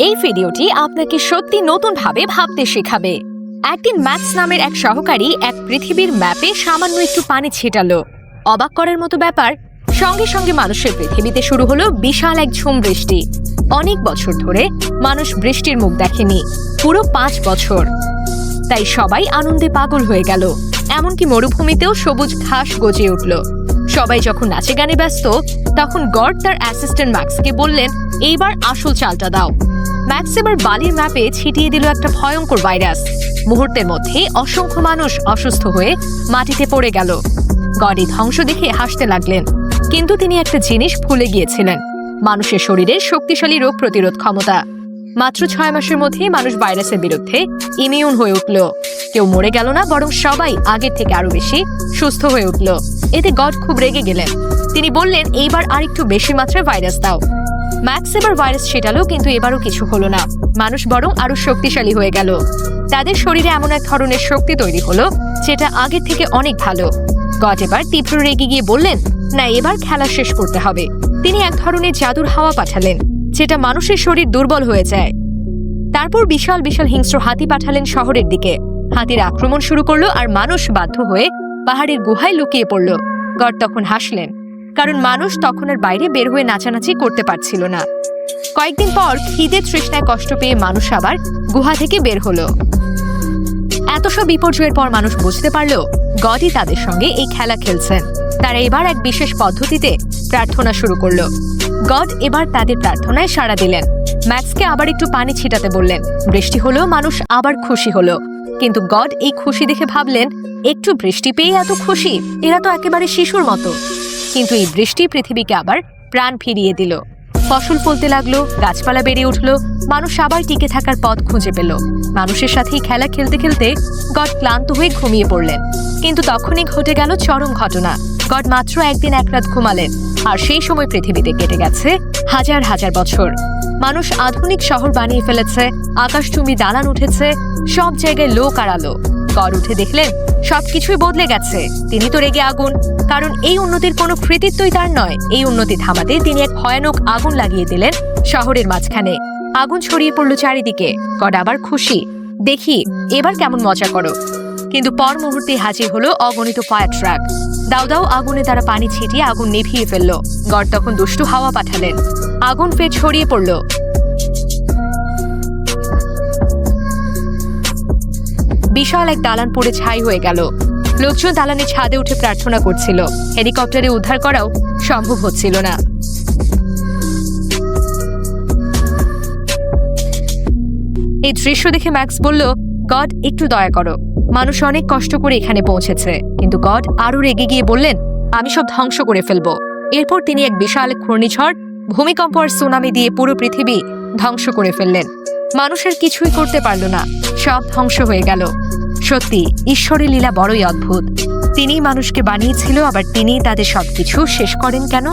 এই ভিডিওটি আপনাকে সত্যি নতুনভাবে ভাবতে শেখাবে। একদিন ম্যাক্স নামের এক সহকারী এক পৃথিবীর ম্যাপে সামান্য একটু পানি ছিটালো। অবাক করার মতো ব্যাপার, সঙ্গে সঙ্গে মানুষের পৃথিবীতে শুরু হলো বিশাল এক ঝুম বৃষ্টি। অনেক বছর ধরে মানুষ বৃষ্টির মুখ দেখেনি, পুরো ৫ বছর। তাই সবাই আনন্দে পাগল হয়ে গেল। এমনকি মরুভূমিতেও সবুজ ঘাস গজিয়ে উঠল। সবাই যখন নাচে গানে ব্যস্ত, তখন গড তার অ্যাসিস্ট্যান্ট ম্যাক্সকে বললেন, এইবার আসল চালটা দাও। ম্যাক্স এবার বালির ম্যাপে ছিটিয়ে দিল একটা ভয়ঙ্কর ভাইরাস। মুহূর্তের মধ্যে অসংখ্য মানুষ অসুস্থ হয়ে মাটিতে পড়ে গেল। গড এই ধ্বংস দেখে হাসতে লাগলেন, কিন্তু তিনি একটা জিনিস ভুলে গিয়েছিলেন, মানুষের শরীরের শক্তিশালী রোগ প্রতিরোধ ক্ষমতা। মাত্র ৬ মাসের মধ্যে মানুষ ভাইরাসের বিরুদ্ধে ইমিউন হয়ে উঠল। কেউ মরে গেল না, বরং সবাই আগের থেকে আরো বেশি সুস্থ হয়ে উঠল। এতে গড খুব রেগে গেলেন। তিনি বললেন, এইবার আরেকটু বেশি মাত্রায় ভাইরাস দাও। ম্যাক্স এবার ভাইরাস ছেটালো, কিন্তু এবারও কিছু হলো না। মানুষ বরং আরো শক্তিশালী হয়ে গেল। তাদের শরীরে এমন এক ধরনের শক্তি তৈরি হলো যেটা আগের থেকে অনেক ভালো। গড এবার তীব্র রেগে গিয়ে বললেন, না, এবার খেলা শেষ করতে হবে। তিনি এক ধরনের জাদুর হাওয়া পাঠালেন, যেটা মানুষের শরীর দুর্বল হয়ে যায়। তারপর বিশাল বিশাল হিংস্র হাতি পাঠালেন শহরের দিকে। হাতির আক্রমণ শুরু করলো, আর মানুষ বাধ্য হয়ে পাহাড়ের গুহায় লুকিয়ে পড়ল। গড তখন হাসলেন, কারণ মানুষ তখন আর বাইরে বের হয়ে নাচানাচি করতে পারছিল না। কয়েকদিন পর খিদে তৃষ্ণায় কষ্ট পেয়ে মানুষ আবার গুহা থেকে বের হলো। এত সব বিপর্যয়ের পর মানুষ বুঝতে পারল গডই তাদের সঙ্গে এই খেলা খেলছেন। তারা এবার এক বিশেষ পদ্ধতিতে প্রার্থনা শুরু করলো। গড এবার তাদের প্রার্থনায় সাড়া দিলেন। ম্যাক্সকে আবার একটু পানি ছিটাতে বললেন। বৃষ্টি হলো, মানুষ আবার খুশি হলো। কিন্তু গড এই খুশি দেখে ভাবলেন, একটু বৃষ্টি পেয়ে এত খুশি, এরা তো একেবারে শিশুর মতো। কিন্তু এই বৃষ্টি পৃথিবীকে আবার প্রাণ ফিরিয়ে দিল। ফসল ফলতে লাগলো, গাছপালা বেড়ে উঠলো, মানুষ আবার টিকে থাকার পথ খুঁজে পেল। মানুষের সাথেই খেলা খেলতে খেলতে গড ক্লান্ত হয়ে ঘুমিয়ে পড়লেন। কিন্তু তখনই ঘটে গেল চরম ঘটনা। গড মাত্র একদিন এক রাত ঘুমালেন, আর সেই সময় পৃথিবীতে কেটে গেছে হাজার হাজার বছর। মানুষ আধুনিক শহর বানিয়ে ফেলেছে, আকাশচুম্বী দালান উঠেছে, সব জায়গায় লোক আর আলো। গড উঠে দেখলেন সবকিছুই বদলে গেছে। তিনি তো রেগে আগুন, কারণ এই উন্নতির কোনো কৃতিত্বই তার নয়। এই উন্নতি থামাতে তিনি এক ভয়ানক আগুন লাগিয়ে দিলেন শহরের মাঝখানে। আগুন ছড়িয়ে পড়ল চারিদিকে। গড আবার খুশি, দেখি এবার কেমন মজা করো। কিন্তু পর মুহূর্তে হাজির হলো অগণিত ফায়ার ট্রাক। দাও দাও আগুনে তারা পানি ছিটিয়ে আগুন নিভিয়ে ফেললো। গড তখন দুষ্টু হাওয়া পাঠালেন, আগুন ফের ছড়িয়ে পড়ল। বিশাল এক দালান পড়ে ছাই হয়ে গেল। লোকজন দালানের ছাদে উঠে প্রার্থনা করছিল। হেলিকপ্টারে উদ্ধার করাও সম্ভব হচ্ছিল না। এই দৃশ্য দেখে ম্যাক্স বলল, গড একটু দয়া করো, মানুষ অনেক কষ্ট করে এখানে পৌঁছেছে। কিন্তু গড আরো রেগে গিয়ে বললেন, আমি সব ধ্বংস করে ফেলবো। এরপর তিনি এক বিশাল ঘূর্ণিঝড়, ভূমিকম্প আর সুনামি দিয়ে পুরো পৃথিবী ধ্বংস করে ফেললেন। মানুষের কিছুই করতে পারল না, সব ধ্বংস হয়ে গেল। সত্যি, ঈশ্বরের লীলা বড়ই অদ্ভুত। তিনিই মানুষকে বানিয়েছিল, আবার তিনিই তাদের সবকিছু শেষ করেন কেন?